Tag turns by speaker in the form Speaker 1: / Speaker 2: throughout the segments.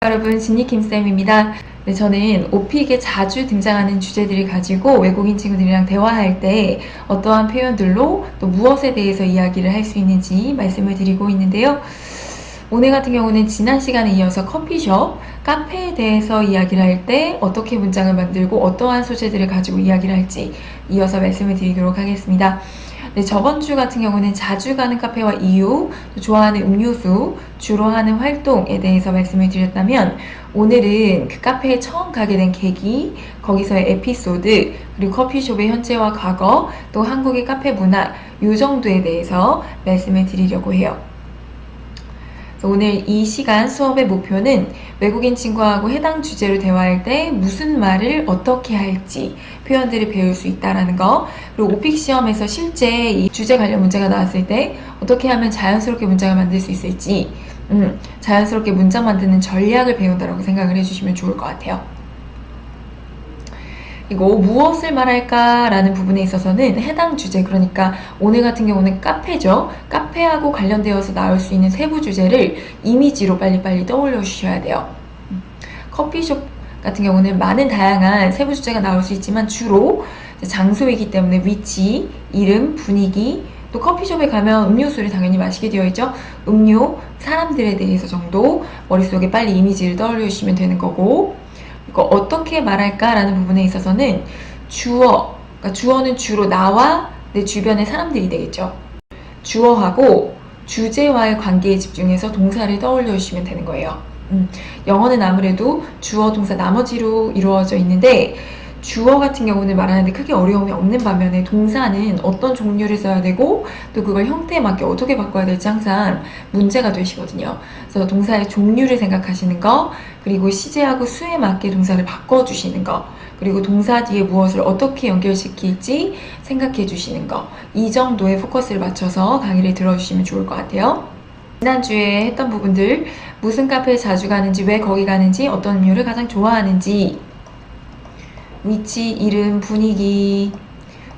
Speaker 1: 여러분, 진니킴쌤입니다. 네, 저는 오픽에 자주 등장하는 주제들을 가지고 외국인 친구들이랑 대화할 때 어떠한 표현들로 또 무엇에 대해서 이야기를 할 수 있는지 말씀을 드리고 있는데요. 오늘 같은 경우는 지난 시간에 이어서 커피숍, 카페에 대해서 이야기를 할 때 어떻게 문장을 만들고 어떠한 소재들을 가지고 이야기를 할지 이어서 말씀을 드리도록 하겠습니다. 네, 저번 주 같은 경우는 자주 가는 카페와 이유, 좋아하는 음료수, 주로 하는 활동에 대해서 말씀을 드렸다면 오늘은 그 카페에 처음 가게 된 계기, 거기서의 에피소드, 그리고 커피숍의 현재와 과거, 또 한국의 카페 문화, 이 정도에 대해서 말씀을 드리려고 해요. 오늘 이 시간 수업의 목표는 외국인 친구하고 해당 주제로 대화할 때 무슨 말을 어떻게 할지 표현들을 배울 수 있다는 거, 그리고 오픽 시험에서 실제 이 주제 관련 문제가 나왔을 때 어떻게 하면 자연스럽게 문장을 만들 수 있을지 자연스럽게 문장 만드는 전략을 배운다고 생각을 해주시면 좋을 것 같아요. 그리고 무엇을 말할까 라는 부분에 있어서는 해당 주제, 그러니까 오늘 같은 경우는 카페죠. 카페하고 관련되어서 나올 수 있는 세부 주제를 이미지로 빨리빨리 떠올려 주셔야 돼요. 커피숍 같은 경우는 많은 다양한 세부 주제가 나올 수 있지만 주로 장소이기 때문에 위치, 이름, 분위기, 또 커피숍에 가면 음료수를 당연히 마시게 되어 있죠. 음료, 사람들에 대해서 정도 머릿속에 빨리 이미지를 떠올려 주시면 되는 거고, 어떻게 말할까라는 부분에 있어서는 주어, 그러니까 주어는 주로 나와 내 주변의 사람들이 되겠죠. 주어하고 주제와의 관계에 집중해서 동사를 떠올려 주시면 되는 거예요. 영어는 아무래도 주어, 동사, 나머지로 이루어져 있는데 주어 같은 경우는 말하는데 크게 어려움이 없는 반면에 동사는 어떤 종류를 써야 되고 또 그걸 형태에 맞게 어떻게 바꿔야 될지 항상 문제가 되시거든요. 그래서 동사의 종류를 생각하시는 거, 그리고 시제하고 수에 맞게 동사를 바꿔주시는 거, 그리고 동사 뒤에 무엇을 어떻게 연결시킬지 생각해 주시는 거, 이 정도의 포커스를 맞춰서 강의를 들어주시면 좋을 것 같아요. 지난주에 했던 부분들, 무슨 카페에 자주 가는지, 왜 거기 가는지, 어떤 음료를 가장 좋아하는지, 위치, 이름, 분위기,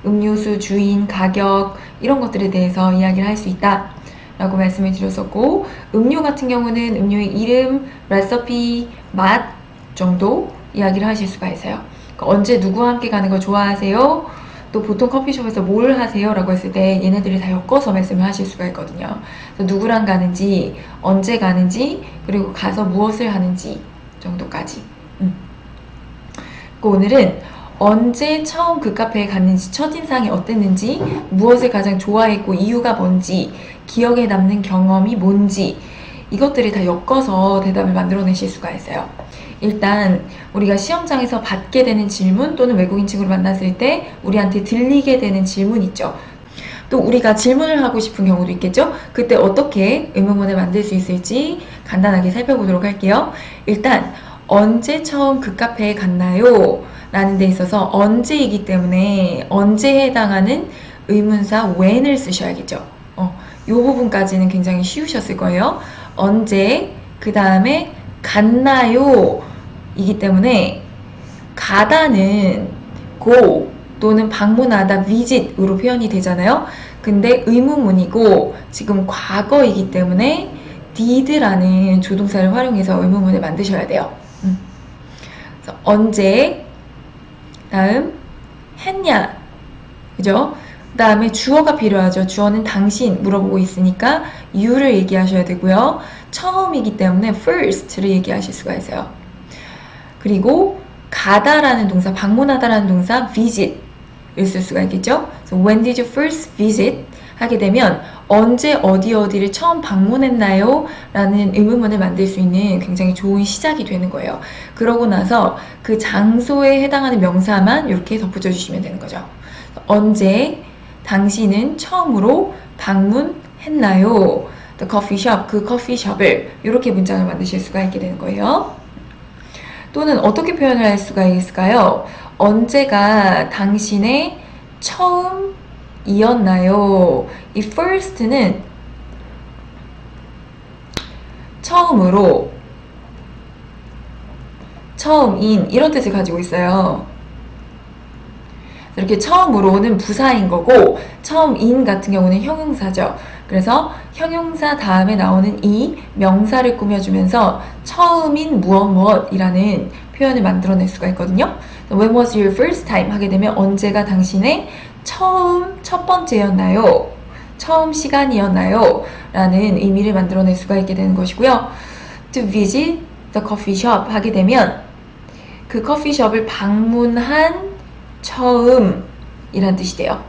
Speaker 1: 음료수, 주인, 가격, 이런 것들에 대해서 이야기를 할 수 있다 라고 말씀을 드렸었고, 음료 같은 경우는 음료의 이름, 레시피, 맛 정도 이야기를 하실 수가 있어요. 그러니까 언제 누구와 함께 가는 걸 좋아하세요? 또 보통 커피숍에서 뭘 하세요? 라고 했을 때 얘네들이 다 엮어서 말씀을 하실 수가 있거든요. 그래서 누구랑 가는지, 언제 가는지, 그리고 가서 무엇을 하는지 정도까지. 오늘은 언제 처음 그 카페에 갔는지, 첫인상이 어땠는지, 무엇을 가장 좋아했고 이유가 뭔지, 기억에 남는 경험이 뭔지, 이것들을 다 엮어서 대답을 만들어내실 수가 있어요. 일단 우리가 시험장에서 받게 되는 질문 또는 외국인 친구를 만났을 때 우리한테 들리게 되는 질문 있죠. 또 우리가 질문을 하고 싶은 경우도 있겠죠. 그때 어떻게 의문문을 만들 수 있을지 간단하게 살펴보도록 할게요. 일단 언제 처음 그 카페에 갔나요? 라는 데 있어서 언제이기 때문에 언제에 해당하는 의문사 when을 쓰셔야겠죠. 이 부분까지는 굉장히 쉬우셨을 거예요. 언제, 그 다음에 갔나요? 이기 때문에 가다는 go 또는 방문하다 visit으로 표현이 되잖아요. 근데 의문문이고 지금 과거이기 때문에 did라는 조동사를 활용해서 의문문을 만드셔야 돼요. 그래서 언제, 다음 했냐, 그죠? 그 다음에 주어가 필요하죠. 주어는 당신 물어보고 있으니까 you를 얘기하셔야 되고요. 처음이기 때문에 first를 얘기하실 수가 있어요. 그리고 가다라는 동사, 방문하다라는 동사 visit을 쓸 수가 있겠죠. 그래서 when did you first visit? 하게 되면 언제 어디를 처음 방문했나요? 라는 의문문을 만들 수 있는 굉장히 좋은 시작이 되는 거예요. 그러고 나서 그 장소에 해당하는 명사만 이렇게 덧붙여 주시면 되는 거죠. 언제 당신은 처음으로 방문했나요? The coffee shop, 그 커피숍을 이렇게 문장을 만드실 수가 있게 되는 거예요. 또는 어떻게 표현을 할 수가 있을까요? 언제가 당신의 처음이었나요? 이 first는 처음으로, 처음인 이런 뜻을 가지고 있어요. 이렇게 처음으로는 부사인 거고 처음인 같은 경우는 형용사죠. 그래서 형용사 다음에 나오는 이 명사를 꾸며주면서 처음인 무엇 무엇이라는 표현을 만들어낼 수가 있거든요. When was your first time? 하게 되면 언제가 당신의 처음 첫 번째였나요? 처음 시간이었나요? 라는 의미를 만들어낼 수가 있게 되는 것이고요. To visit the coffee shop 하게 되면 그 커피숍을 방문한 처음이란 뜻이 돼요.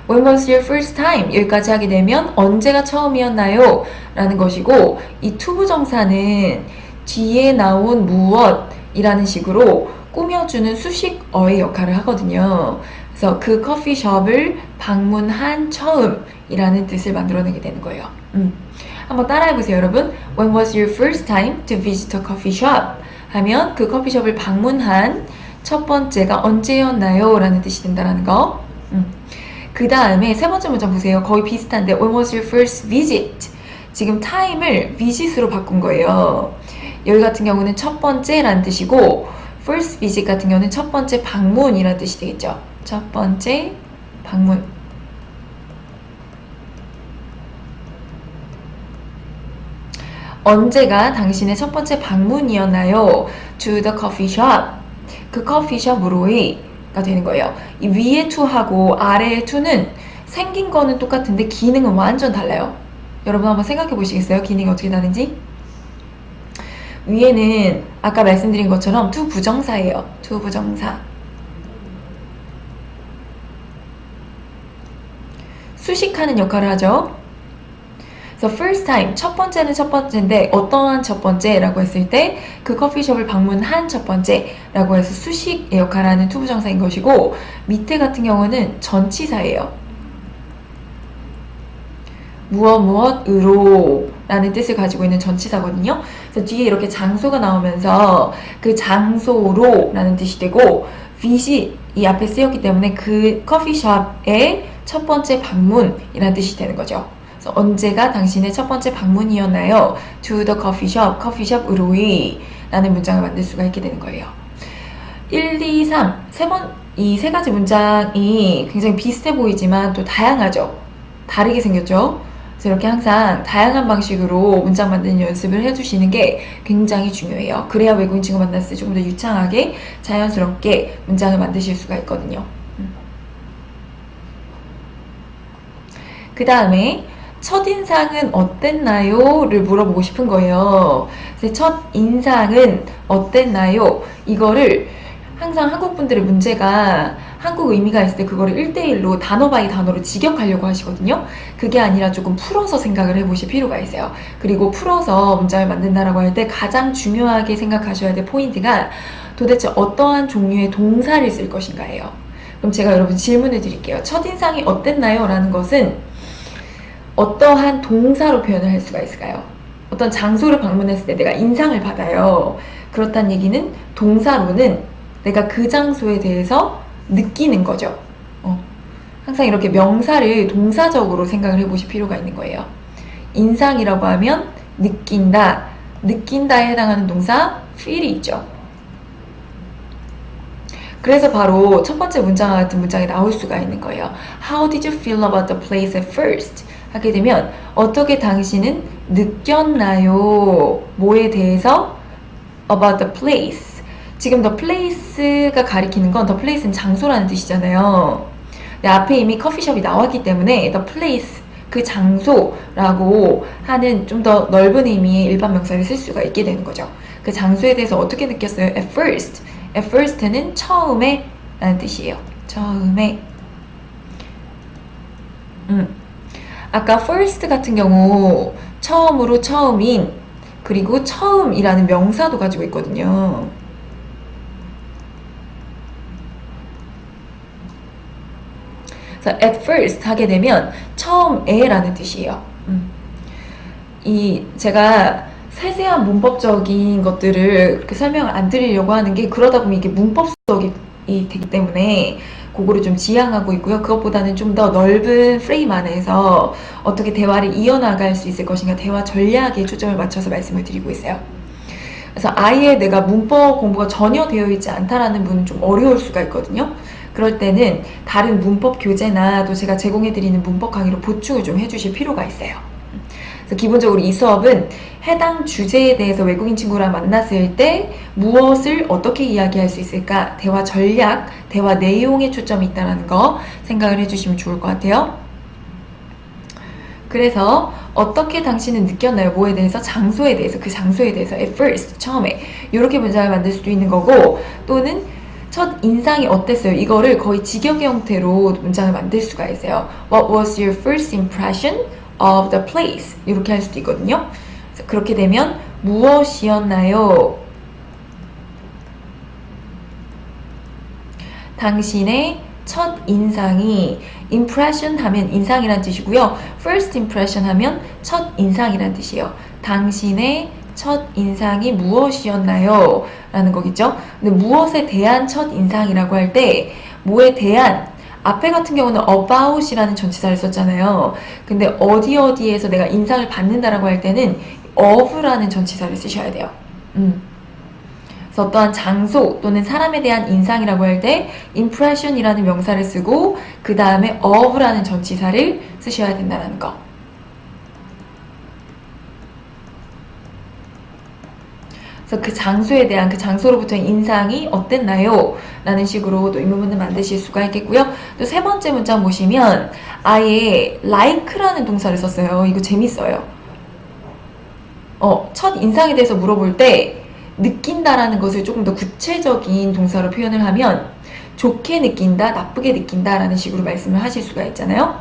Speaker 1: When was your first time? 여기까지 하게 되면 언제가 처음이었나요? 라는 것이고 이 투부정사는 뒤에 나온 무엇이라는 식으로 꾸며주는 수식어의 역할을 하거든요. 그래서 그 커피숍을 방문한 처음이라는 뜻을 만들어내게 되는 거예요. 한번 따라해보세요, 여러분. When was your first time to visit a coffee shop? 하면 그 커피숍을 방문한 첫 번째가 언제였나요? 라는 뜻이 된다는 거. 그 다음에 세 번째 문장 보세요. 거의 비슷한데 When was your first visit? 지금 time을 visit으로 바꾼 거예요. 여기 같은 경우는 첫 번째라는 뜻이고 first visit 같은 경우는 첫 번째 방문이라는 뜻이 되겠죠. 첫 번째 방문. 언제가 당신의 첫 번째 방문이었나요? To the coffee shop. 그 커피숍으로가 되는 거예요. 이 위에 to하고 아래의 to는 생긴 거는 똑같은데 기능은 완전 달라요. 여러분 한번 생각해 보시겠어요? 기능이 어떻게 다른지? 위에는 아까 말씀드린 것처럼 to 부정사예요. to 부정사. 수식하는 역할을 하죠. 그래서 first time, 첫 번째는 첫 번째인데 어떠한 첫 번째라고 했을 때 그 커피숍을 방문한 첫 번째라고 해서 수식의 역할을 하는 투부정사인 것이고 밑에 같은 경우는 전치사예요. 무엇 무엇으로 라는 뜻을 가지고 있는 전치사거든요. 그래서 뒤에 이렇게 장소가 나오면서 그 장소로 라는 뜻이 되고 visit 이 앞에 쓰였기 때문에 그 커피숍의 첫 번째 방문이라는 뜻이 되는 거죠. 그래서 언제가 당신의 첫 번째 방문이었나요? To the coffee shop, 커피숍으로의 라는 문장을 만들 수가 있게 되는 거예요. 1, 2, 3, 이 세 가지 문장이 굉장히 비슷해 보이지만 또 다양하죠. 다르게 생겼죠. 그래서 이렇게 항상 다양한 방식으로 문장 만드는 연습을 해주시는 게 굉장히 중요해요. 그래야 외국인 친구 만났을 때 조금 더 유창하게 자연스럽게 문장을 만드실 수가 있거든요. 그 다음에 첫인상은 어땠나요? 를 물어보고 싶은 거예요. 그래서 첫인상은 어땠나요? 이거를 항상 한국분들의 문제가 한국 의미가 있을 때 그거를 1대1로 단어 바이 단어로 직역하려고 하시거든요. 그게 아니라 조금 풀어서 생각을 해보실 필요가 있어요. 그리고 풀어서 문장을 만든다라고 할 때 가장 중요하게 생각하셔야 될 포인트가 도대체 어떠한 종류의 동사를 쓸 것인가예요. 그럼 제가 여러분 질문을 드릴게요. 첫인상이 어땠나요? 라는 것은 어떠한 동사로 표현을 할 수가 있을까요? 어떤 장소를 방문했을 때 내가 인상을 받아요. 그렇다는 얘기는 동사로는 내가 그 장소에 대해서 느끼는 거죠. 항상 이렇게 명사를 동사적으로 생각을 해보실 필요가 있는 거예요. 인상이라고 하면 느낀다. 느낀다에 해당하는 동사 feel이 있죠. 그래서 바로 첫 번째 문장과 같은 문장이 나올 수가 있는 거예요. How did you feel about the place at first? 하게 되면 어떻게 당신은 느꼈나요? 뭐에 대해서? About the place. 지금 the place가 가리키는 건 the place는 장소라는 뜻이잖아요. 근데 앞에 이미 커피숍이 나왔기 때문에 the place, 그 장소라고 하는 좀 더 넓은 의미의 일반 명사를 쓸 수가 있게 되는 거죠. 그 장소에 대해서 어떻게 느꼈어요? At first. At first는 처음에 라는 뜻이에요. 처음에. 아까 first 같은 경우 처음으로 처음인 그리고 처음이라는 명사도 가지고 있거든요. 그래서 at first 하게 되면 처음에 라는 뜻이에요. 제가 세세한 문법적인 것들을 그렇게 설명을 안 드리려고 하는 게 그러다 보면 이게 문법적이 되기 때문에 그거를 좀 지향하고 있고요. 그것보다는 좀 더 넓은 프레임 안에서 어떻게 대화를 이어나갈 수 있을 것인가 대화 전략에 초점을 맞춰서 말씀을 드리고 있어요. 그래서 아예 내가 문법 공부가 전혀 되어 있지 않다라는 분은 좀 어려울 수가 있거든요. 그럴 때는 다른 문법 교재나 또 제가 제공해드리는 문법 강의로 보충을 좀 해주실 필요가 있어요. 그래서 기본적으로 이 수업은 해당 주제에 대해서 외국인 친구랑 만났을 때 무엇을 어떻게 이야기할 수 있을까? 대화 전략, 대화 내용에 초점이 있다는 거 생각을 해주시면 좋을 것 같아요. 그래서 어떻게 당신은 느꼈나요? 뭐에 대해서? 장소에 대해서, 그 장소에 대해서 at first, 처음에 이렇게 문장을 만들 수도 있는 거고, 또는 첫 인상이 어땠어요? 이거를 거의 직역의 형태로 문장을 만들 수가 있어요. What was your first impression of the place? 이렇게 할 수도 있거든요. 그렇게 되면 무엇이었나요? 당신의 첫 인상이, impression 하면 인상이란 뜻이고요. first impression 하면 첫 인상이란 뜻이에요. 당신의 첫 인상이 무엇이었나요? 라는 거겠죠. 근데 무엇에 대한 첫 인상이라고 할 때 뭐에 대한, 앞에 같은 경우는 about이라는 전치사를 썼잖아요. 근데 어디에서 내가 인상을 받는다라고 할 때는 of라는 전치사를 쓰셔야 돼요. 그래서 어떠한 장소 또는 사람에 대한 인상이라고 할 때 impression이라는 명사를 쓰고 그 다음에 of라는 전치사를 쓰셔야 된다는 거. 그래서 그 장소에 대한, 그 장소로부터의 인상이 어땠나요? 라는 식으로 또 의문문을 만드실 수가 있겠고요. 또 세 번째 문장 보시면 아예 like라는 동사를 썼어요. 이거 재밌어요. 첫 인상에 대해서 물어볼 때 느낀다라는 것을 조금 더 구체적인 동사로 표현을 하면 좋게 느낀다, 나쁘게 느낀다라는 식으로 말씀을 하실 수가 있잖아요.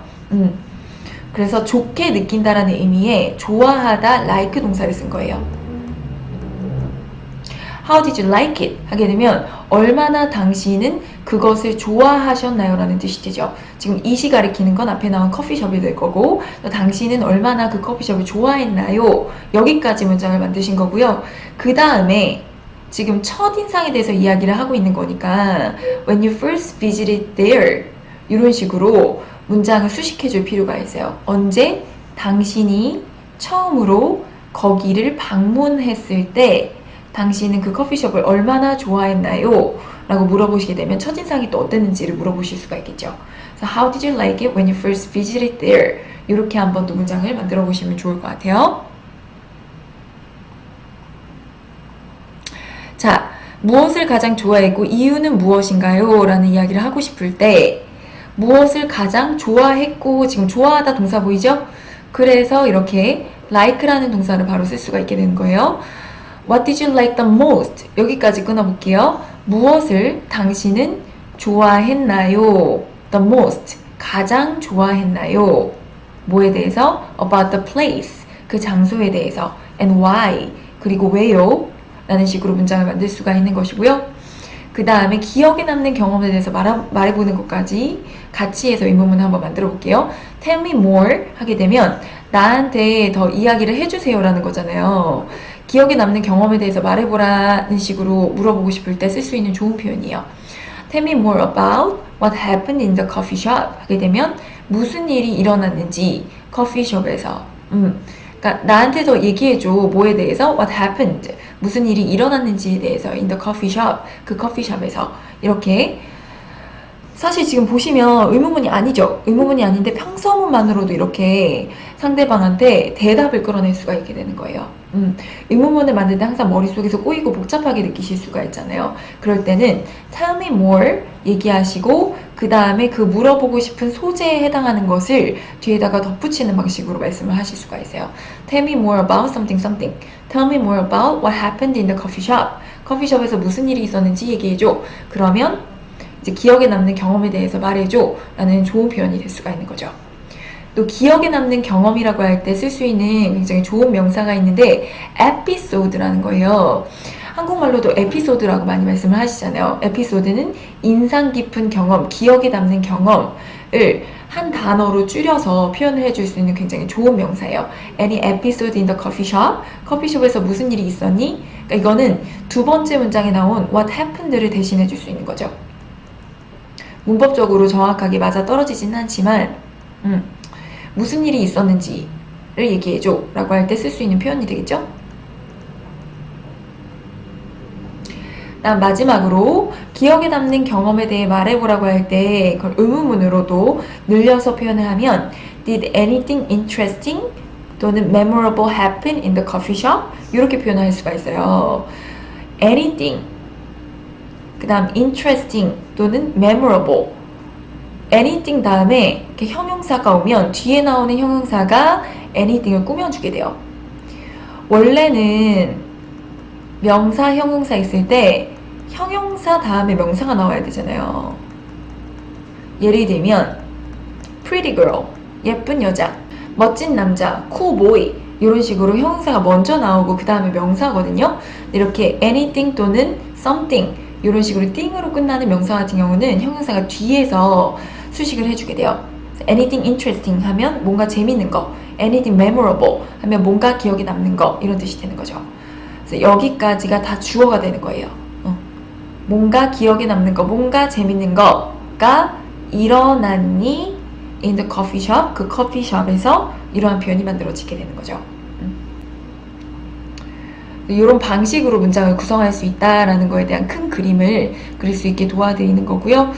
Speaker 1: 그래서 좋게 느낀다라는 의미의 좋아하다, like 동사를 쓴 거예요. How did you like it? 하게 되면 얼마나 당신은 그것을 좋아하셨나요? 라는 뜻이 되죠. 지금 이시 가리키는 건 앞에 나온 커피숍이 될 거고, 또 당신은 얼마나 그 커피숍을 좋아했나요? 여기까지 문장을 만드신 거고요. 그 다음에 지금 첫인상에 대해서 이야기를 하고 있는 거니까 When you first visited there, 이런 식으로 문장을 수식해 줄 필요가 있어요. 언제 당신이 처음으로 거기를 방문했을 때 당신은 그 커피숍을 얼마나 좋아했나요? 라고 물어보시게 되면 첫인상이 또 어땠는지를 물어보실 수가 있겠죠. So how did you like it when you first visited there? 이렇게 한번 또 문장을 만들어 보시면 좋을 것 같아요. 자, 무엇을 가장 좋아했고 이유는 무엇인가요? 라는 이야기를 하고 싶을 때 무엇을 가장 좋아했고, 지금 좋아하다 동사 보이죠? 그래서 이렇게 like라는 동사를 바로 쓸 수가 있게 되는 거예요. What did you like the most? 여기까지 끊어볼게요. 무엇을 당신은 좋아했나요? The most. 가장 좋아했나요? 뭐에 대해서? About the place. 그 장소에 대해서. And why. 그리고 왜요? 라는 식으로 문장을 만들 수가 있는 것이고요. 그 다음에 기억에 남는 경험에 대해서 말해보는 것까지 같이 해서 의문문을 한번 만들어 볼게요. Tell me more 하게 되면 나한테 더 이야기를 해주세요 라는 거잖아요. 기억에 남는 경험에 대해서 말해보라는 식으로 물어보고 싶을 때 쓸 수 있는 좋은 표현이에요. Tell me more about what happened in the coffee shop 하게 되면 무슨 일이 일어났는지 커피숍에서 그러니까 나한테 더 얘기해줘. 뭐에 대해서? What happened? 무슨 일이 일어났는지에 대해서 in the coffee shop, 그 커피숍에서. 이렇게 사실 지금 보시면 의문문이 아니죠. 의문문이 아닌데 평서문만으로도 이렇게 상대방한테 대답을 끌어낼 수가 있게 되는 거예요. 의문문을 만들 때 항상 머릿속에서 꼬이고 복잡하게 느끼실 수가 있잖아요. 그럴 때는 tell me more 얘기하시고 그 다음에 그 물어보고 싶은 소재에 해당하는 것을 뒤에다가 덧붙이는 방식으로 말씀을 하실 수가 있어요. Tell me more about something something. Tell me more about what happened in the coffee shop. 커피숍에서 무슨 일이 있었는지 얘기해줘. 그러면 이제 기억에 남는 경험에 대해서 말해줘 라는 좋은 표현이 될 수가 있는 거죠. 또 기억에 남는 경험이라고 할 때 쓸 수 있는 굉장히 좋은 명사가 있는데 에피소드라는 거예요. 한국말로도 에피소드라고 많이 말씀을 하시잖아요. 에피소드는 인상 깊은 경험, 기억에 남는 경험을 한 단어로 줄여서 표현을 해줄 수 있는 굉장히 좋은 명사예요. Any episode in the coffee shop? 커피숍에서 무슨 일이 있었니? 그러니까 이거는 두 번째 문장에 나온 what happened를 대신해 줄 수 있는 거죠. 문법적으로 정확하게 맞아 떨어지지는 않지만 무슨 일이 있었는지를 얘기해줘 라고 할 때 쓸 수 있는 표현이 되겠죠? 그다음 마지막으로 기억에 남는 경험에 대해 말해보라고 할 때 그걸 의문문으로도 늘려서 표현을 하면 Did anything interesting 또는 memorable happen in the coffee shop? 이렇게 표현할 수가 있어요. anything 그 다음 interesting 또는 memorable anything 다음에 이렇게 형용사가 오면 뒤에 나오는 형용사가 anything을 꾸며주게 돼요. 원래는 명사, 형용사 있을 때 형용사 다음에 명사가 나와야 되잖아요. 예를 들면 pretty girl, 예쁜 여자, 멋진 남자, cool boy 이런 식으로 형용사가 먼저 나오고 그 다음에 명사거든요. 이렇게 anything 또는 something 이런 식으로 띵으로 끝나는 명사 같은 경우는 형용사가 뒤에서 수식을 해주게 돼요. anything interesting 하면 뭔가 재밌는 거, anything memorable 하면 뭔가 기억에 남는 거 이런 뜻이 되는 거죠. 그래서 여기까지가 다 주어가 되는 거예요. 뭔가 기억에 남는 거, 뭔가 재밌는 거가 일어났니 in the coffee shop, 그 커피숍에서 이러한 표현이 만들어지게 되는 거죠. 이런 방식으로 문장을 구성할 수 있다라는 거에 대한 큰 그림을 그릴 수 있게 도와드리는 거고요.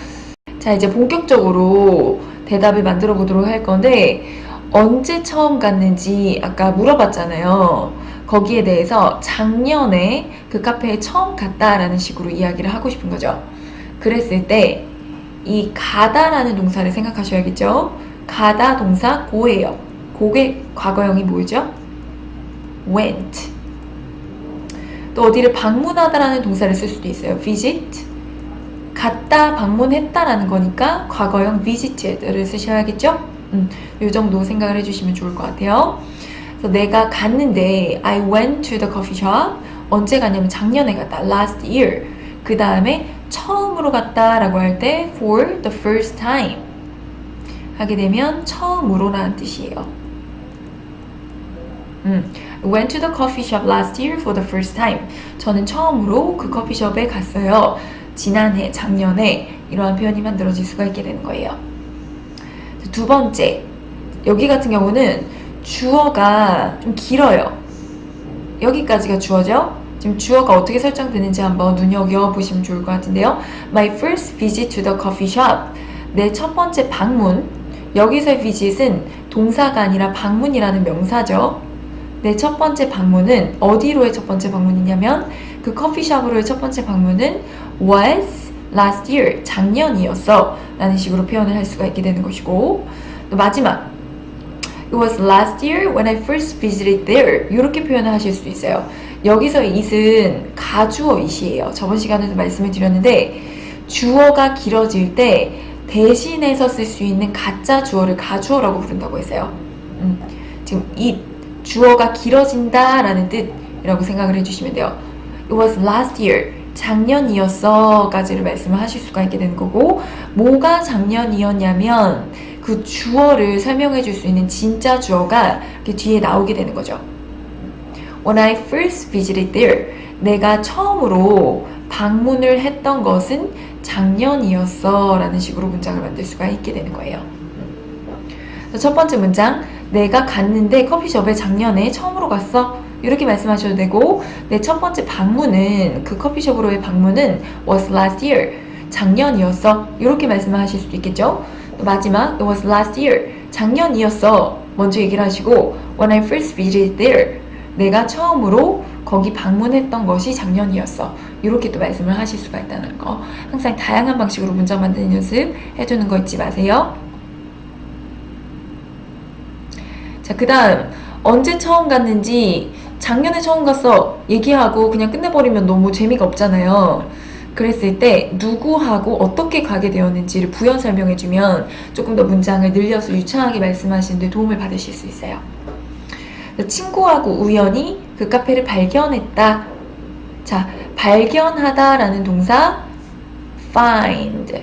Speaker 1: 자, 이제 본격적으로 대답을 만들어 보도록 할 건데 언제 처음 갔는지 아까 물어봤잖아요. 거기에 대해서 작년에 그 카페에 처음 갔다라는 식으로 이야기를 하고 싶은 거죠. 그랬을 때 이 가다라는 동사를 생각하셔야겠죠. 가다 동사 go예요. go의 과거형이 뭐죠? went. 또 어디를 방문하다라는 동사를 쓸 수도 있어요. visit. 갔다, 방문했다라는 거니까 과거형 visited를 쓰셔야겠죠? 이 정도 생각을 해주시면 좋을 것 같아요. 그래서 내가 갔는데 I went to the coffee shop. 언제 갔냐면 작년에 갔다. last year. 그 다음에 처음으로 갔다라고 할 때 for the first time 하게 되면 처음으로라는 뜻이에요. Went to the coffee shop last year for the first time. 저는 처음으로 그 커피숍에 갔어요. 지난해, 작년에 이러한 표현이 만들어질 수가 있게 되는 거예요. 두 번째, 여기 같은 경우는 주어가 좀 길어요. 여기까지가 주어죠. 지금 주어가 어떻게 설정되는지 한번 눈여겨보시면 좋을 것 같은데요. My first visit to the coffee shop. 내 첫 번째 방문. 여기서의 visit은 동사가 아니라 방문이라는 명사죠. 내 첫 번째 방문은 어디로의 첫 번째 방문이냐면 그 커피숍으로의 첫 번째 방문은 was last year, 작년이었어 라는 식으로 표현을 할 수가 있게 되는 것이고 또 마지막 It was last year when I first visited there 이렇게 표현을 하실 수 있어요. 여기서의 it은 가주어 it이에요. 저번 시간에도 말씀을 드렸는데 주어가 길어질 때 대신해서 쓸 수 있는 가짜 주어를 가주어라고 부른다고 했어요. 지금 it, 주어가 길어진다 라는 뜻이라고 생각을 해주시면 돼요. It was last year, 작년이었어 까지를 말씀을 하실 수가 있게 되는 거고 뭐가 작년이었냐면 그 주어를 설명해 줄 수 있는 진짜 주어가 이렇게 뒤에 나오게 되는 거죠. When I first visited there, 내가 처음으로 방문을 했던 것은 작년이었어 라는 식으로 문장을 만들 수가 있게 되는 거예요. 첫 번째 문장, 내가 갔는데 커피숍에 작년에 처음으로 갔어 이렇게 말씀하셔도 되고 내 첫 번째 방문은 그 커피숍으로의 방문은 was last year, 작년이었어 이렇게 말씀을 하실 수도 있겠죠. 또 마지막, it was last year, 작년이었어 먼저 얘기를 하시고 when I first visited there, 내가 처음으로 거기 방문했던 것이 작년이었어 이렇게 또 말씀을 하실 수가 있다는 거. 항상 다양한 방식으로 문장 만드는 연습 해두는 거 잊지 마세요. 자, 그 다음 언제 처음 갔는지 작년에 처음 갔어 얘기하고 그냥 끝내버리면 너무 재미가 없잖아요. 그랬을 때 누구하고 어떻게 가게 되었는지를 부연 설명해주면 조금 더 문장을 늘려서 유창하게 말씀하시는 데 도움을 받으실 수 있어요. 친구하고 우연히 그 카페를 발견했다. 자, 발견하다 라는 동사 find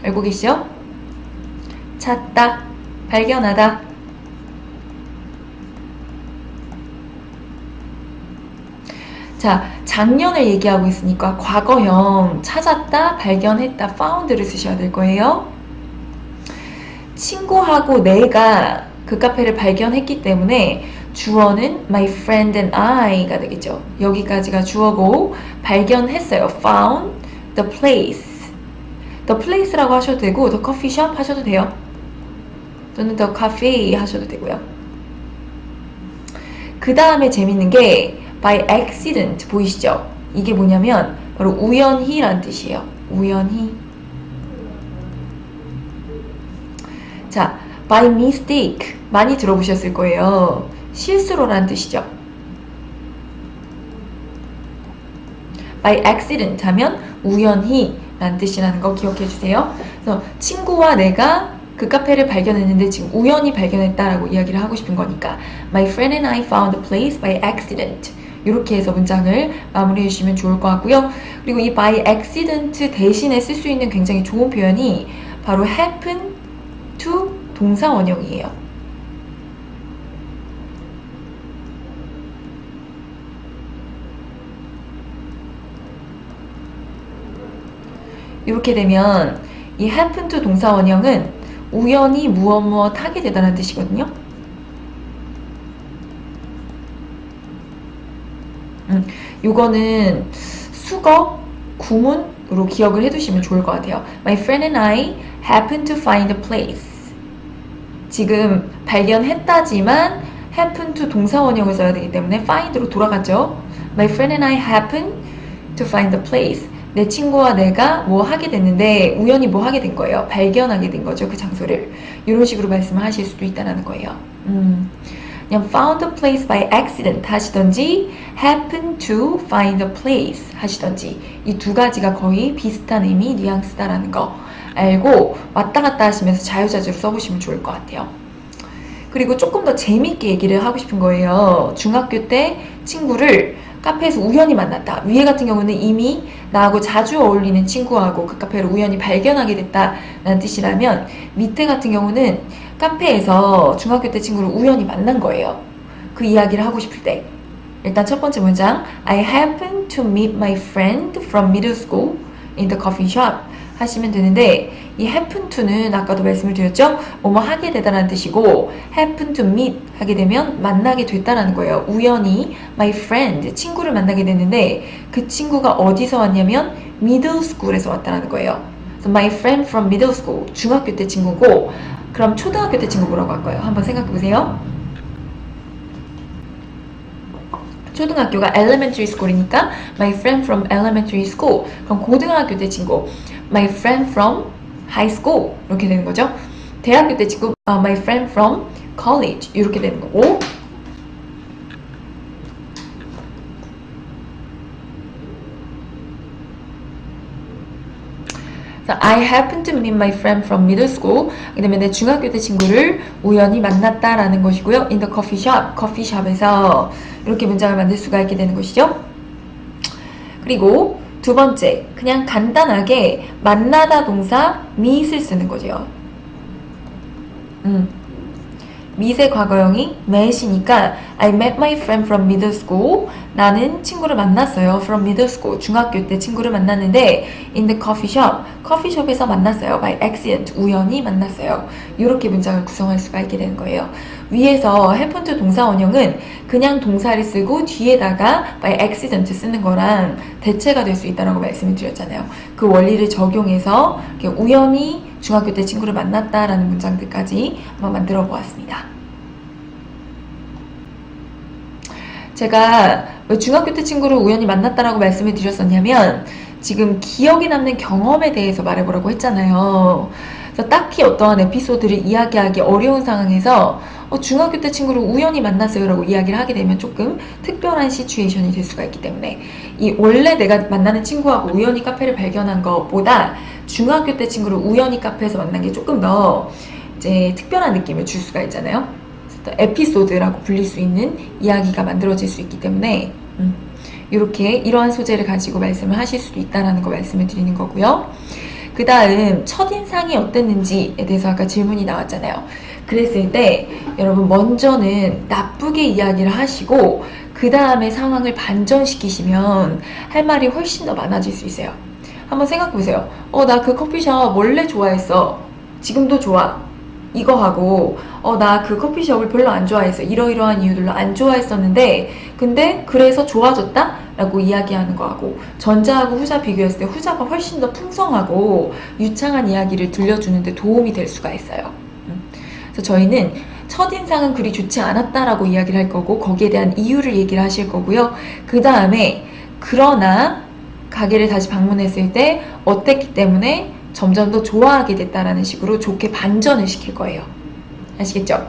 Speaker 1: 알고 계시죠? 찾다, 발견하다. 자, 작년을 얘기하고 있으니까 과거형 찾았다, 발견했다, found를 쓰셔야 될 거예요. 친구하고 내가 그 카페를 발견했기 때문에 주어는 my friend and I가 되겠죠. 여기까지가 주어고 발견했어요. found the place. the place라고 하셔도 되고 the coffee shop 하셔도 돼요. 또는 the cafe 하셔도 되고요. 그 다음에 재밌는 게 by accident 보이시죠? 이게 뭐냐면 바로 우연히란 뜻이에요. 우연히. 자, by mistake 많이 들어보셨을 거예요. 실수로란 뜻이죠. by accident 하면 우연히 라는 뜻이라는 거 기억해 주세요. 그래서 친구와 내가 그 카페를 발견했는데 지금 우연히 발견했다라고 이야기를 하고 싶은 거니까 My friend and I found the place by accident. 이렇게 해서 문장을 마무리해 주시면 좋을 것 같고요. 그리고 이 by accident 대신에 쓸 수 있는 굉장히 좋은 표현이 바로 happen to 동사 원형이에요. 이렇게 되면 이 happen to 동사 원형은 우연히 무엇 하게 되다는 뜻이거든요. 요거는 수거, 구문으로 기억을 해두시면 좋을 것 같아요. My friend and I happened to find a place. 지금 발견했다지만 happen to 동사 원형을 써야 되기 때문에 find로 돌아가죠. My friend and I happened to find the place. 내 친구와 내가 뭐 하게 됐는데 우연히 뭐 하게 된 거예요. 발견하게 된 거죠. 그 장소를. 이런 식으로 말씀을 하실 수도 있다는 거예요. 그냥 found a place by accident 하시던지 happen to find a place 하시던지 이 두 가지가 거의 비슷한 의미, 뉘앙스다라는 거 알고 왔다 갔다 하시면서 자유자재로 써보시면 좋을 것 같아요. 그리고 조금 더 재밌게 얘기를 하고 싶은 거예요. 중학교 때 친구를 카페에서 우연히 만났다. 위에 같은 경우는 이미 나하고 자주 어울리는 친구하고 그 카페를 우연히 발견하게 됐다라는 뜻이라면 밑에 같은 경우는 카페에서 중학교 때 친구를 우연히 만난 거예요. 그 이야기를 하고 싶을 때 일단 첫 번째 문장 I happened to meet my friend from middle school in the coffee shop 하시면 되는데 이 happen to는 아까도 말씀을 드렸죠? 뭐뭐 하게 되다라는 뜻이고 happen to meet 하게 되면 만나게 됐다라는 거예요. 우연히 my friend 친구를 만나게 됐는데 그 친구가 어디서 왔냐면 middle school에서 왔다라는 거예요. 그래서 my friend from middle school 중학교 때 친구고 그럼 초등학교 때 친구 뭐라고 할까요? 한번 생각해 보세요. 초등학교가 elementary school이니까 my friend from elementary school. 그럼 고등학교 때 친구 my friend from high school 이렇게 되는 거죠. 대학교 때 친구 my friend from college 이렇게 되는 거고 I happened to meet my friend from middle school. 그다음에 내 중학교 때 친구를 우연히 만났다라는 것이고요. In the coffee shop, 커피숍에서 이렇게 문장을 만들 수가 있게 되는 것이죠. 그리고 두 번째, 그냥 간단하게 만나다 동사 meet을 쓰는 거죠. meet의 과거형이 met이니까 I met my friend from middle school. 나는 친구를 만났어요. from middle school. 중학교 때 친구를 만났는데 in the coffee shop. 커피숍에서 만났어요. by accident. 우연히 만났어요. 이렇게 문장을 구성할 수가 있게 되는 거예요. 위에서 happen to 동사 원형은 그냥 동사를 쓰고 뒤에다가 by accident 쓰는 거랑 대체가 될 수 있다고 말씀을 드렸잖아요. 그 원리를 적용해서 우연히 중학교 때 친구를 만났다라는 문장들까지 한번 만들어 보았습니다. 제가 왜 중학교 때 친구를 우연히 만났다라고 말씀을 드렸었냐면 지금 기억에 남는 경험에 대해서 말해보라고 했잖아요. 그래서 딱히 어떠한 에피소드를 이야기하기 어려운 상황에서 중학교 때 친구를 우연히 만났어요 라고 이야기를 하게 되면 조금 특별한 시츄에이션이 될 수가 있기 때문에 이 원래 내가 만나는 친구하고 우연히 카페를 발견한 것보다 중학교 때 친구를 우연히 카페에서 만난 게 조금 더 이제 특별한 느낌을 줄 수가 있잖아요. 에피소드라고 불릴 수 있는 이야기가 만들어질 수 있기 때문에 이렇게 이러한 소재를 가지고 말씀을 하실 수도 있다는 거 말씀을 드리는 거고요. 그 다음 첫인상이 어땠는지에 대해서 아까 질문이 나왔잖아요. 그랬을 때 여러분 먼저는 나쁘게 이야기를 하시고 그 다음에 상황을 반전시키시면 할 말이 훨씬 더 많아질 수 있어요. 한번 생각해 보세요. 나 그 커피숍 원래 좋아했어. 지금도 좋아. 이거하고 나 그 커피숍을 별로 안 좋아했어. 이러이러한 이유들로 안 좋아했었는데 근데 그래서 좋아졌다? 라고 이야기하는 거하고 전자하고 후자 비교했을 때 후자가 훨씬 더 풍성하고 유창한 이야기를 들려주는데 도움이 될 수가 있어요. 그래서 저희는 첫인상은 그리 좋지 않았다라고 이야기를 할 거고 거기에 대한 이유를 얘기를 하실 거고요. 그 다음에 그러나 가게를 다시 방문했을 때 어땠기 때문에 점점 더 좋아하게 됐다라는 식으로 좋게 반전을 시킬 거예요. 아시겠죠?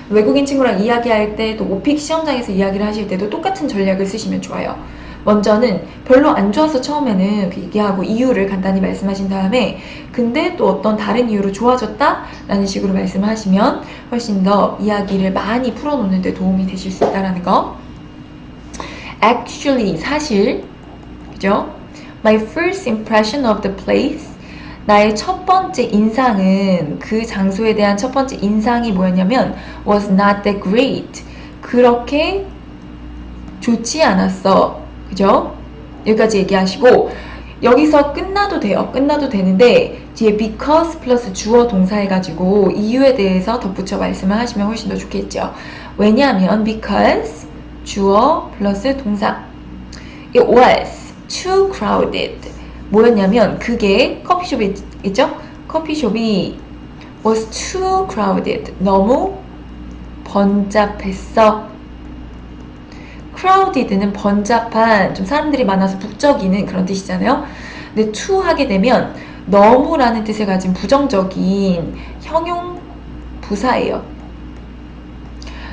Speaker 1: 외국인 친구랑 이야기할 때 또 오픽 시험장에서 이야기를 하실 때도 똑같은 전략을 쓰시면 좋아요. 먼저는 별로 안 좋아서 처음에는 얘기하고 이유를 간단히 말씀하신 다음에 근데 또 어떤 다른 이유로 좋아졌다? 라는 식으로 말씀을 하시면 훨씬 더 이야기를 많이 풀어놓는 데 도움이 되실 수 있다는 거. Actually, 사실 그죠? My first impression of the place 나의 첫 번째 인상은 그 장소에 대한 첫 번째 인상이 뭐였냐면 was not that great 그렇게 좋지 않았어. 그죠? 여기까지 얘기하시고 여기서 끝나도 돼요. 끝나도 되는데 뒤에 because 플러스 주어 동사 해가지고 이유에 대해서 덧붙여 말씀을 하시면 훨씬 더 좋겠죠. 왜냐하면 because 주어 플러스 동사 It was too crowded 뭐였냐면 그게 커피숍이 있죠? 커피숍이 was too crowded 너무 번잡했어. crowded는 번잡한 좀 사람들이 많아서 북적이는 그런 뜻이잖아요. 근데 too 하게 되면 너무라는 뜻을 가진 부정적인 형용 부사예요.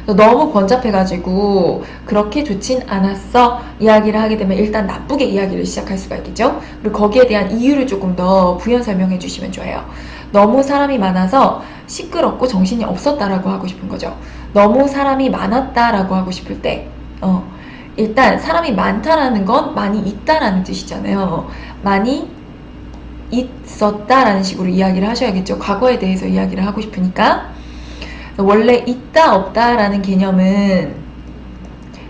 Speaker 1: 너무 번잡해가지고 그렇게 좋진 않았어 이야기를 하게 되면 일단 나쁘게 이야기를 시작할 수가 있겠죠. 그리고 거기에 대한 이유를 조금 더 부연 설명해 주시면 좋아요. 너무 사람이 많아서 시끄럽고 정신이 없었다라고 하고 싶은 거죠. 너무 사람이 많았다라고 하고 싶을 때 일단 사람이 많다라는 건 많이 있다라는 뜻이잖아요. 많이 있었다라는 식으로 이야기를 하셔야겠죠. 과거에 대해서 이야기를 하고 싶으니까 원래 있다 없다 라는 개념은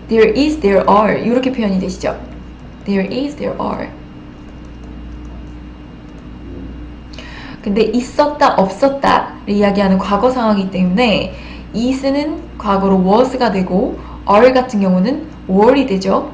Speaker 1: there is, there are 이렇게 표현이 되시죠. there is, there are 근데 있었다 없었다를 이야기하는 과거 상황이기 때문에 is는 과거로 was가 되고 are 같은 경우는 were이 되죠.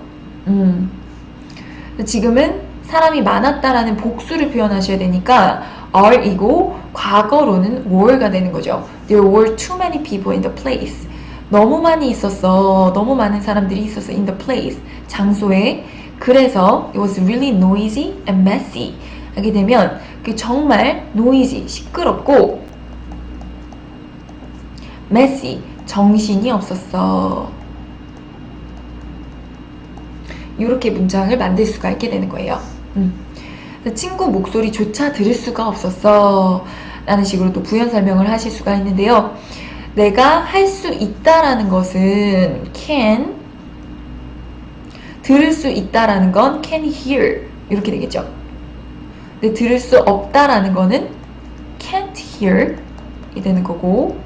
Speaker 1: 지금은 사람이 많았다라는 복수를 표현하셔야 되니까 are이고 과거로는 were가 되는 거죠. There were too many people in the place. 너무 많이 있었어. 너무 많은 사람들이 있었어. in the place. 장소에. 그래서 it was really noisy and messy. 하게 되면 그 정말 noisy, 시끄럽고 messy, 정신이 없었어. 이렇게 문장을 만들 수가 있게 되는 거예요. 친구 목소리조차 들을 수가 없었어 라는 식으로 또 부연 설명을 하실 수가 있는데요. 내가 할 수 있다라는 것은 can, 들을 수 있다라는 건 can hear 이렇게 되겠죠. 근데 들을 수 없다라는 거는 can't hear 이 되는 거고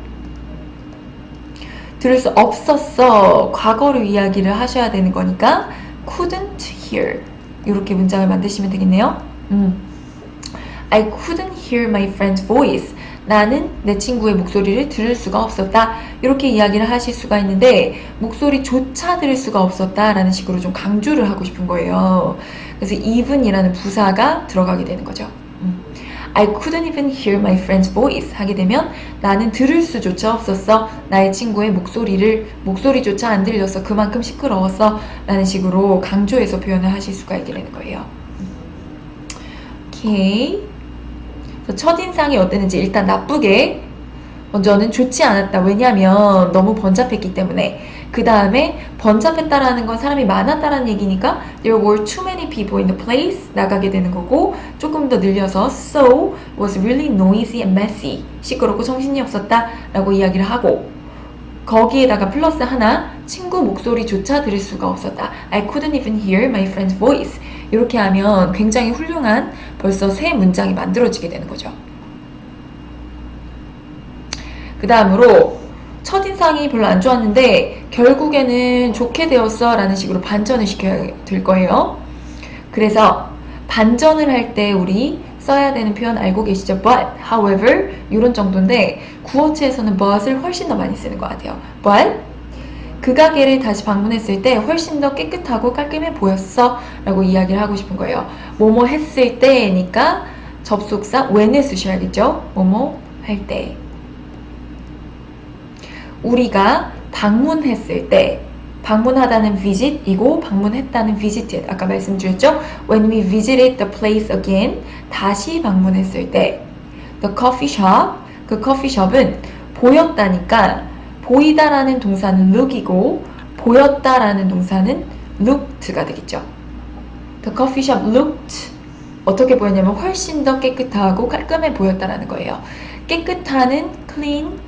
Speaker 1: 들을 수 없었어 과거로 이야기를 하셔야 되는 거니까 couldn't hear 이렇게 문장을 만드시면 되겠네요. I couldn't hear my friend's voice. 나는 내 친구의 목소리를 들을 수가 없었다. 이렇게 이야기를 하실 수가 있는데 목소리조차 들을 수가 없었다 라는 식으로 좀 강조를 하고 싶은 거예요. 그래서 even이라는 부사가 들어가게 되는 거죠. I couldn't even hear my friend's voice 하게 되면 나는 들을 수조차 없었어. 나의 친구의 목소리조차 안 들렸어. 그만큼 시끄러웠어. 라는 식으로 강조해서 표현을 하실 수가 있게 되는 거예요. 오케이. 첫인상이 어땠는지 일단 나쁘게 먼저는 좋지 않았다. 왜냐하면 너무 번잡했기 때문에. 그 다음에 번잡했다라는 건 사람이 많았다라는 얘기니까 there were too many people in the place 나가게 되는 거고 조금 더 늘려서 so it was really noisy and messy 시끄럽고 정신이 없었다 라고 이야기를 하고 거기에다가 플러스 하나 친구 목소리조차 들을 수가 없었다. I couldn't even hear my friend's voice 이렇게 하면 굉장히 훌륭한 벌써 새 문장이 만들어지게 되는 거죠. 그 다음으로 첫인상이 별로 안 좋았는데 결국에는 좋게 되었어 라는 식으로 반전을 시켜야 될 거예요. 그래서 반전을 할 때 우리 써야 되는 표현 알고 계시죠? But, however 이런 정도인데 구어체에서는 but을 훨씬 더 많이 쓰는 것 같아요. But 그 가게를 다시 방문했을 때 훨씬 더 깨끗하고 깔끔해 보였어 라고 이야기를 하고 싶은 거예요. 뭐뭐 했을 때니까 접속사 when을 쓰셔야겠죠? 뭐뭐 할 때. 우리가 방문했을 때 방문하다는 visit이고 방문했다는 visited 아까 말씀드렸죠? When we visited the place again 다시 방문했을 때 the coffee shop 그 커피숍은 보였다니까 보이다라는 동사는 look이고 보였다라는 동사는 looked가 되겠죠. The coffee shop looked 어떻게 보였냐면 훨씬 더 깨끗하고 깔끔해 보였다라는 거예요. 깨끗하는 clean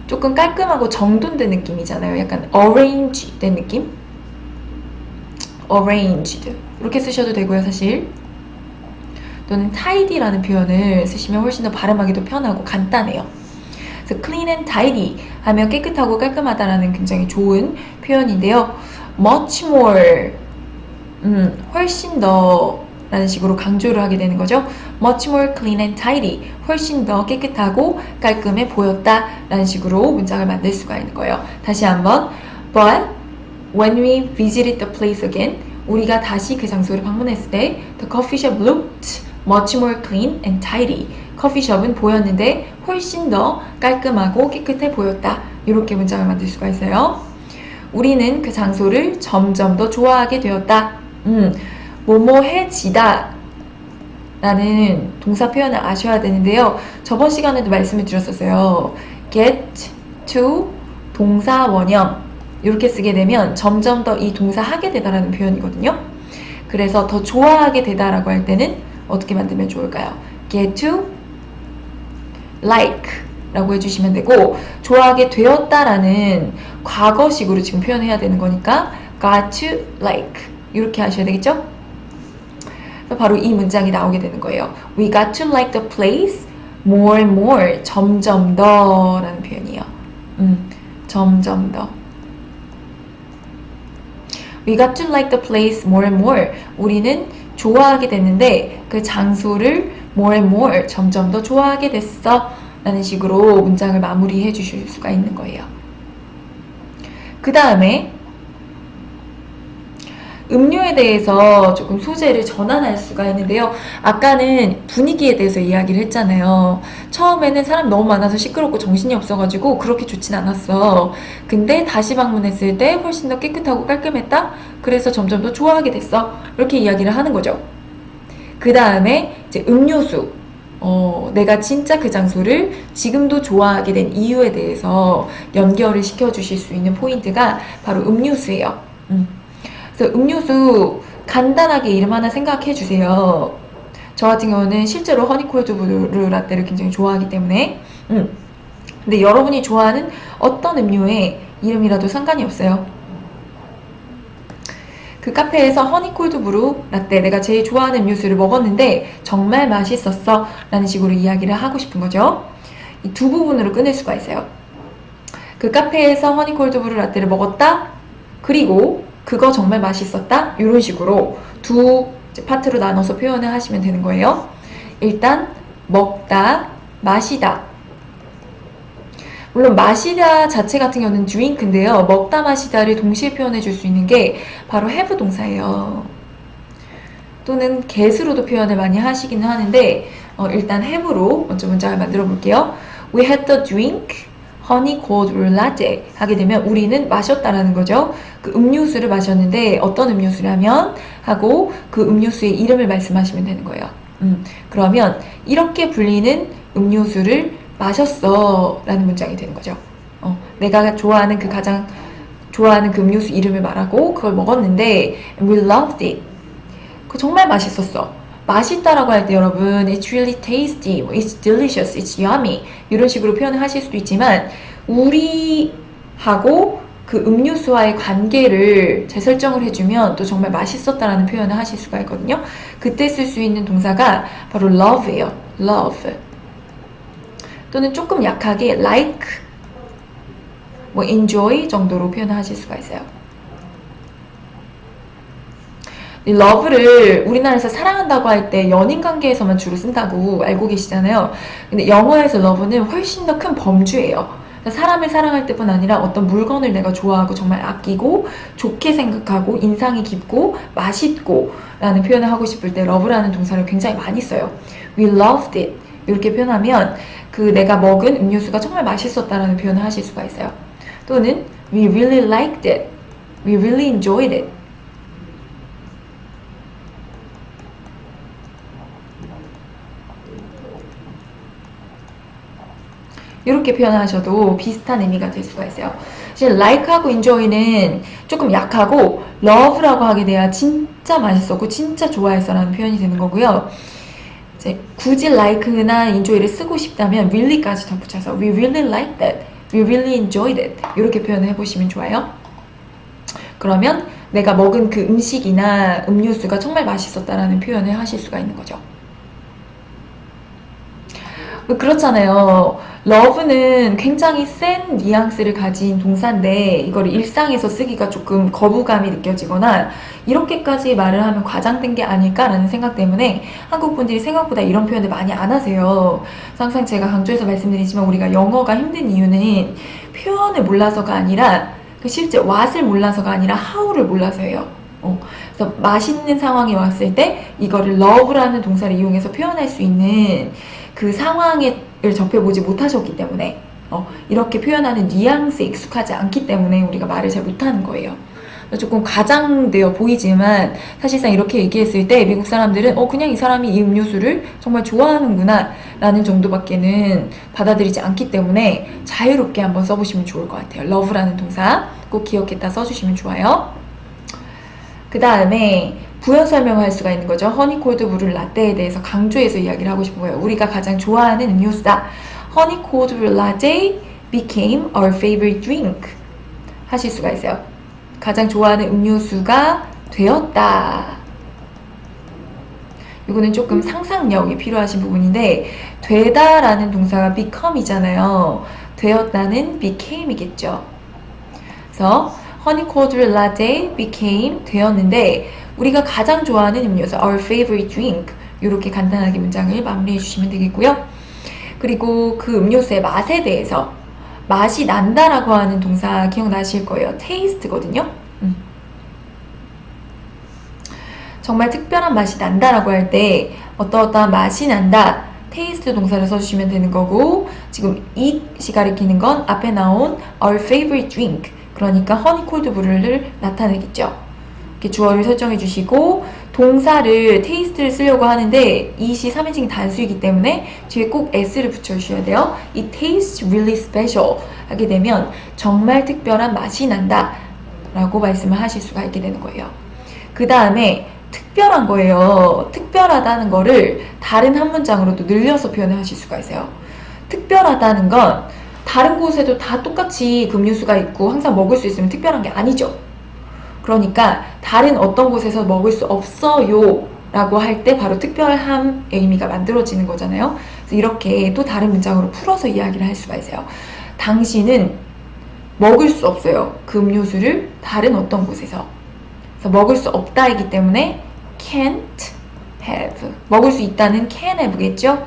Speaker 1: 조금 깔끔하고 정돈된 느낌이잖아요. 약간 arrange 된 느낌? arranged 이렇게 쓰셔도 되고요. 사실 또는 tidy라는 표현을 쓰시면 훨씬 더 발음하기도 편하고 간단해요. 그래서 clean and tidy 하면 깨끗하고 깔끔하다라는 굉장히 좋은 표현인데요. much more 훨씬 더 라는 식으로 강조를 하게 되는 거죠. much more clean and tidy 훨씬 더 깨끗하고 깔끔해 보였다 라는 식으로 문장을 만들 수가 있는 거예요. 다시 한번 But when we visited the place again 우리가 다시 그 장소를 방문했을 때 the coffee shop looked much more clean and tidy 커피숍은 보였는데 훨씬 더 깔끔하고 깨끗해 보였다. 이렇게 문장을 만들 수가 있어요. 우리는 그 장소를 점점 더 좋아하게 되었다. 뭐뭐해지다 라는 동사 표현을 아셔야 되는데요. 저번 시간에도 말씀을 드렸었어요. get to 동사 원형 이렇게 쓰게 되면 점점 더 이 동사 하게 되다라는 표현이거든요. 그래서 더 좋아하게 되다라고 할 때는 어떻게 만들면 좋을까요? get to like 라고 해주시면 되고 좋아하게 되었다라는 과거식으로 지금 표현해야 되는 거니까 got to like 이렇게 하셔야 되겠죠? 바로 이 문장이 나오게 되는 거예요. We got to like the place more and more. 점점 더 라는 표현이에요. 점점 더. We got to like the place more and more. 우리는 좋아하게 됐는데 그 장소를 more and more 점점 더 좋아하게 됐어 라는 식으로 문장을 마무리해 주실 수가 있는 거예요. 그 다음에 음료에 대해서 조금 소재를 전환할 수가 있는데요. 아까는 분위기에 대해서 이야기를 했잖아요. 처음에는 사람 너무 많아서 시끄럽고 정신이 없어가지고 그렇게 좋진 않았어. 근데 다시 방문했을 때 훨씬 더 깨끗하고 깔끔했다? 그래서 점점 더 좋아하게 됐어. 이렇게 이야기를 하는 거죠. 그 다음에 이제 음료수. 내가 진짜 그 장소를 지금도 좋아하게 된 이유에 대해서 연결을 시켜주실 수 있는 포인트가 바로 음료수예요. 그래서 음료수 간단하게 이름 하나 생각해 주세요. 저 같은 경우는 실제로 허니콜드 브루 라떼를 굉장히 좋아하기 때문에 근데 여러분이 좋아하는 어떤 음료의 이름이라도 상관이 없어요. 그 카페에서 허니콜드 브루 라떼 내가 제일 좋아하는 음료수를 먹었는데 정말 맛있었어 라는 식으로 이야기를 하고 싶은 거죠. 이 두 부분으로 끊을 수가 있어요. 그 카페에서 허니콜드 브루 라떼를 먹었다 그리고 그거 정말 맛있었다 이런 식으로 두 파트로 나눠서 표현을 하시면 되는 거예요. 일단 먹다, 마시다. 물론 마시다 자체 같은 경우는 drink인데요. 먹다, 마시다를 동시에 표현해 줄 수 있는 게 바로 have 동사예요. 또는 get으로도 표현을 많이 하시긴 하는데 일단 have로 먼저 문장을 만들어 볼게요. We had the drink honey cold latte 하게 되면 우리는 마셨다라는 거죠. 그 음료수를 마셨는데 어떤 음료수라면 하고 그 음료수의 이름을 말씀하시면 되는 거예요. 그러면 이렇게 불리는 음료수를 마셨어 라는 문장이 되는 거죠. 내가 좋아하는 그 가장 좋아하는 그 음료수 이름을 말하고 그걸 먹었는데 we loved it. 그거 정말 맛있었어. 맛있다라고 할 때 여러분 it's really tasty, it's delicious, it's yummy 이런 식으로 표현을 하실 수도 있지만 우리하고 그 음료수와의 관계를 재설정을 해주면 또 정말 맛있었다라는 표현을 하실 수가 있거든요. 그때 쓸 수 있는 동사가 바로 love예요. love 또는 조금 약하게 like, 뭐 enjoy 정도로 표현을 하실 수가 있어요. 이 love를 우리나라에서 사랑한다고 할 때 연인 관계에서만 주로 쓴다고 알고 계시잖아요. 근데 영어에서 love는 훨씬 더 큰 범주예요. 사람을 사랑할 때뿐 아니라 어떤 물건을 내가 좋아하고 정말 아끼고 좋게 생각하고 인상이 깊고 맛있고 라는 표현을 하고 싶을 때 love라는 동사를 굉장히 많이 써요. We loved it 이렇게 표현하면 그 내가 먹은 음료수가 정말 맛있었다라는 표현을 하실 수가 있어요. 또는 we really liked it, we really enjoyed it. 이렇게 표현하셔도 비슷한 의미가 될 수가 있어요. 사실 like하고 enjoy는 조금 약하고 love라고 하게 돼야 진짜 맛있었고 진짜 좋아했어 라는 표현이 되는 거고요. 이제 굳이 like나 enjoy를 쓰고 싶다면 really까지 덧붙여서 we really liked that, we really enjoyed it 이렇게 표현을 해보시면 좋아요. 그러면 내가 먹은 그 음식이나 음료수가 정말 맛있었다라는 표현을 하실 수가 있는 거죠. 그렇잖아요. love는 굉장히 센 뉘앙스를 가진 동사인데 이걸 일상에서 쓰기가 조금 거부감이 느껴지거나 이렇게까지 말을 하면 과장된 게 아닐까라는 생각 때문에 한국 분들이 생각보다 이런 표현을 많이 안 하세요. 항상 제가 강조해서 말씀드리지만 우리가 영어가 힘든 이유는 표현을 몰라서가 아니라 실제 what을 몰라서가 아니라 how를 몰라서예요. 그래서 맛있는 상황이 왔을 때 이거를 love라는 동사를 이용해서 표현할 수 있는 그 상황을 접해보지 못하셨기 때문에 이렇게 표현하는 뉘앙스에 익숙하지 않기 때문에 우리가 말을 잘 못하는 거예요. 조금 과장되어 보이지만 사실상 이렇게 얘기했을 때 미국 사람들은 그냥 이 사람이 이 음료수를 정말 좋아하는구나 라는 정도밖에는 받아들이지 않기 때문에 자유롭게 한번 써보시면 좋을 것 같아요. love라는 동사 꼭 기억했다 써주시면 좋아요. 그 다음에 부연 설명을 할 수가 있는 거죠. 허니콜드 브루 라떼에 대해서 강조해서 이야기를 하고 싶은 거예요. 우리가 가장 좋아하는 음료수다. 허니콜드 브루 라떼 became our favorite drink 하실 수가 있어요. 가장 좋아하는 음료수가 되었다. 이거는 조금 상상력이 필요하신 부분인데 되다라는 동사가 become이잖아요. 되었다는 became이겠죠. 그래서 허니콜드 라떼 became 되었는데 우리가 가장 좋아하는 음료수 our favorite drink 이렇게 간단하게 문장을 마무리해 주시면 되겠고요. 그리고 그 음료수의 맛에 대해서 맛이 난다라고 하는 동사 기억나실 거예요. taste거든요. 정말 특별한 맛이 난다라고 할 때 어떠어떠한 맛이 난다 taste 동사를 써주시면 되는 거고 지금 it이 가리키는 건 앞에 나온 our favorite drink 그러니까 허니콜드 브루를 나타내겠죠. 이렇게 주어를 설정해 주시고 동사를 taste를 쓰려고 하는데 it이 3인칭 단수이기 때문에 뒤에 꼭 s를 붙여주셔야 돼요. It tastes really special 하게 되면 정말 특별한 맛이 난다 라고 말씀을 하실 수가 있게 되는 거예요. 그 다음에 특별한 거예요. 특별하다는 거를 다른 한 문장으로도 늘려서 표현을 하실 수가 있어요. 특별하다는 건 다른 곳에도 다 똑같이 그 음료수가 있고 항상 먹을 수 있으면 특별한 게 아니죠. 그러니까 다른 어떤 곳에서 먹을 수 없어요 라고 할 때 바로 특별함의 의미가 만들어지는 거잖아요. 그래서 이렇게 또 다른 문장으로 풀어서 이야기를 할 수가 있어요. 당신은 먹을 수 없어요. 그 음료수를 다른 어떤 곳에서. 그래서 먹을 수 없다이기 때문에 can't have. 먹을 수 있다는 can have겠죠?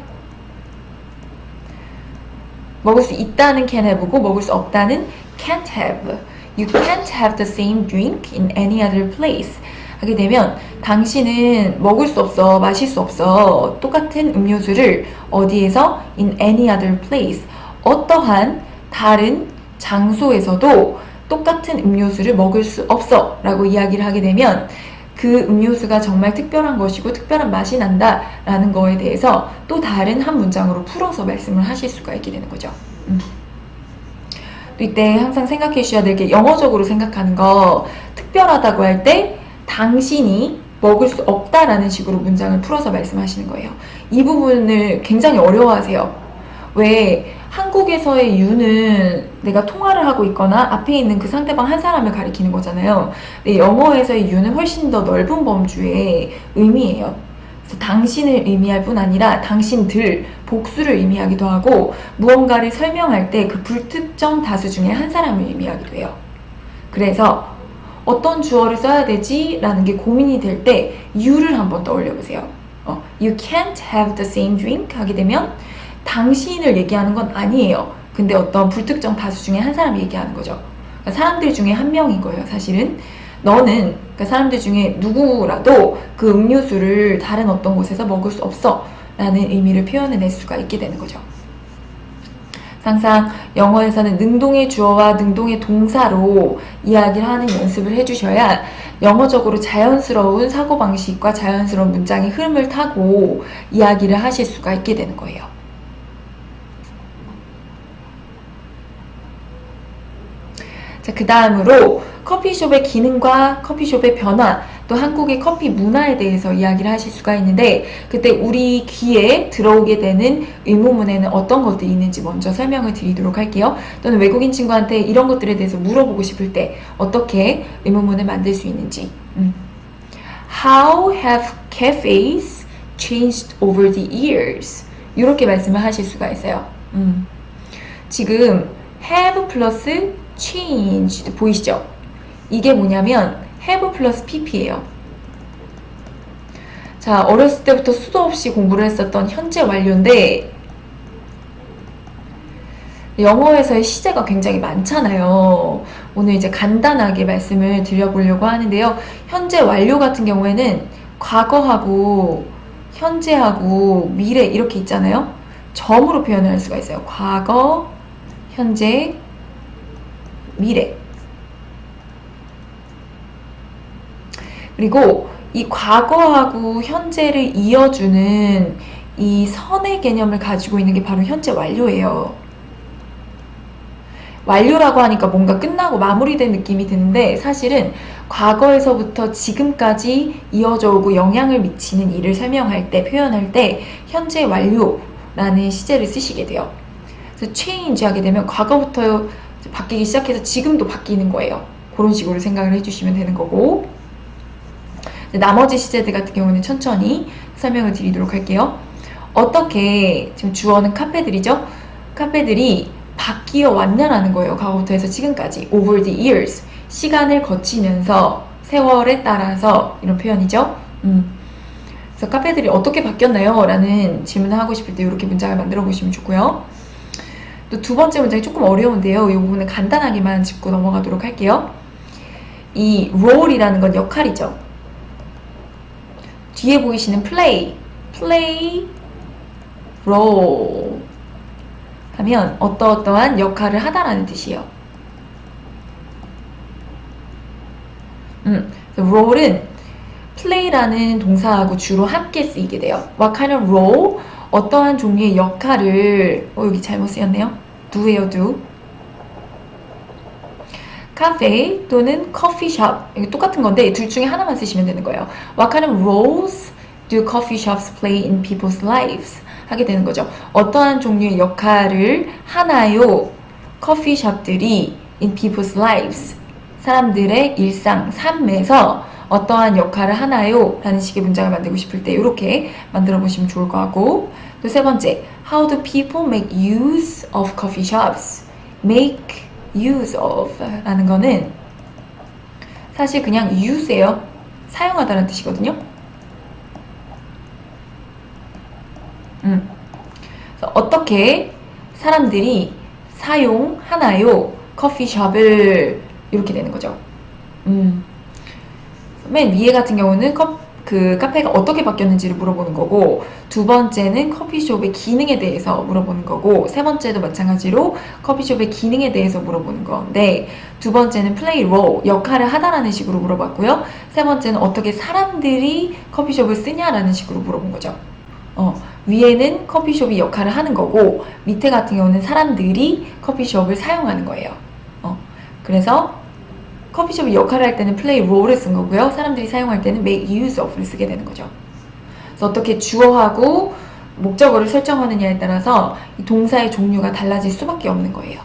Speaker 1: 먹을 수 있다는 can have고 먹을 수 없다는 can't have. You can't have the same drink in any other place. 하게 되면 당신은 먹을 수 없어, 마실 수 없어. 똑같은 음료수를 어디에서 in any other place. 어떠한 다른 장소에서도 똑같은 음료수를 먹을 수 없어 라고 이야기를 하게 되면 그 음료수가 정말 특별한 것이고 특별한 맛이 난다 라는 거에 대해서 또 다른 한 문장으로 풀어서 말씀을 하실 수가 있게 되는 거죠. 또 이때 항상 생각해 주셔야 될 게 영어적으로 생각하는 거 특별하다고 할 때 당신이 먹을 수 없다라는 식으로 문장을 풀어서 말씀하시는 거예요. 이 부분을 굉장히 어려워하세요. 왜 한국에서의 you는 내가 통화를 하고 있거나 앞에 있는 그 상대방 한 사람을 가리키는 거잖아요. 근데 영어에서의 you는 훨씬 더 넓은 범주의 의미예요. 그래서 당신을 의미할 뿐 아니라 당신들, 복수를 의미하기도 하고 무언가를 설명할 때 그 불특정 다수 중에 한 사람을 의미하기도 해요. 그래서 어떤 주어를 써야 되지? 라는 게 고민이 될 때 you를 한번 떠올려 보세요. You can't have the same drink 하게 되면 당신을 얘기하는 건 아니에요. 근데 어떤 불특정 다수 중에 한 사람이 얘기하는 거죠. 그러니까 사람들 중에 한 명인 거예요, 사실은. 너는, 그러니까 사람들 중에 누구라도 그 음료수를 다른 어떤 곳에서 먹을 수 없어. 라는 의미를 표현해낼 수가 있게 되는 거죠. 항상 영어에서는 능동의 주어와 능동의 동사로 이야기를 하는 연습을 해주셔야 영어적으로 자연스러운 사고방식과 자연스러운 문장의 흐름을 타고 이야기를 하실 수가 있게 되는 거예요. 자, 그 다음으로 커피숍의 기능과 커피숍의 변화, 또 한국의 커피 문화에 대해서 이야기를 하실 수가 있는데, 그때 우리 귀에 들어오게 되는 의문문에는 어떤 것들이 있는지 먼저 설명을 드리도록 할게요. 또는 외국인 친구한테 이런 것들에 대해서 물어보고 싶을 때 어떻게 의문문을 만들 수 있는지. How have cafes changed over the years? 이렇게 말씀을 하실 수가 있어요. 지금 have 플러스 changed 보이시죠? 이게 뭐냐면 have 플러스 pp예요. 자, 어렸을 때부터 수도 없이 공부를 했었던 현재 완료인데 영어에서의 시제가 굉장히 많잖아요. 오늘 이제 간단하게 말씀을 드려보려고 하는데요. 현재 완료 같은 경우에는 과거하고 현재하고 미래 이렇게 있잖아요. 점으로 표현을 할 수가 있어요. 과거, 현재, 미래. 그리고 이 과거하고 현재를 이어주는 이 선의 개념을 가지고 있는 게 바로 현재 완료예요. 완료라고 하니까 뭔가 끝나고 마무리된 느낌이 드는데 사실은 과거에서부터 지금까지 이어져 오고 영향을 미치는 일을 설명할 때, 표현할 때 현재 완료라는 시제를 쓰시게 돼요. 그래서 change 하게 되면 과거부터 바뀌기 시작해서 지금도 바뀌는 거예요. 그런 식으로 생각을 해주시면 되는 거고, 나머지 시제들 같은 경우는 천천히 설명을 드리도록 할게요. 어떻게 지금 주어는 카페들이죠? 카페들이 바뀌어 왔냐라는 거예요. 과거부터 해서 지금까지 over the years, 시간을 거치면서 세월에 따라서 이런 표현이죠. 그래서 카페들이 어떻게 바뀌었나요? 라는 질문을 하고 싶을 때 이렇게 문장을 만들어 보시면 좋고요. 또 두 번째 문장이 조금 어려운데요. 이 부분은 간단하게만 짚고 넘어가도록 할게요. 이 role이라는 건 역할이죠. 뒤에 보이시는 play, role 하면 어떠어떠한 역할을 하다라는 뜻이에요. role은 play라는 동사하고 주로 함께 쓰이게 돼요. What kind of role? 어떠한 종류의 역할을, 여기 잘못 쓰였네요. do예요, do. 카페 또는 커피숍, 이게 똑같은 건데 둘 중에 하나만 쓰시면 되는 거예요. What kind of roles do coffee shops play in people's lives? 하게 되는 거죠. 어떠한 종류의 역할을 하나요? 커피숍들이 in people's lives, 사람들의 일상, 삶에서 어떠한 역할을 하나요? 라는 식의 문장을 만들고 싶을 때 이렇게 만들어 보시면 좋을 것 같고, 또 세 번째, How do people make use of coffee shops? make use of 라는 거는 사실 그냥 use예요. 사용하다는 뜻이거든요. 그래서 어떻게 사람들이 사용하나요? 커피숍을 이렇게 되는 거죠. 맨 위에 같은 경우는 그 카페가 어떻게 바뀌었는지를 물어보는 거고, 두 번째는 커피숍의 기능에 대해서 물어보는 거고, 세 번째도 마찬가지로 커피숍의 기능에 대해서 물어보는 건데, 두 번째는 play role, 역할을 하다라는 식으로 물어봤고요. 세 번째는 어떻게 사람들이 커피숍을 쓰냐라는 식으로 물어본 거죠. 위에는 커피숍이 역할을 하는 거고, 밑에 같은 경우는 사람들이 커피숍을 사용하는 거예요. 그래서 커피숍이 역할을 할 때는 play role을 쓴 거고요. 사람들이 사용할 때는 make use of를 쓰게 되는 거죠. 그래서 어떻게 주어하고 목적어를 설정하느냐에 따라서 이 동사의 종류가 달라질 수밖에 없는 거예요.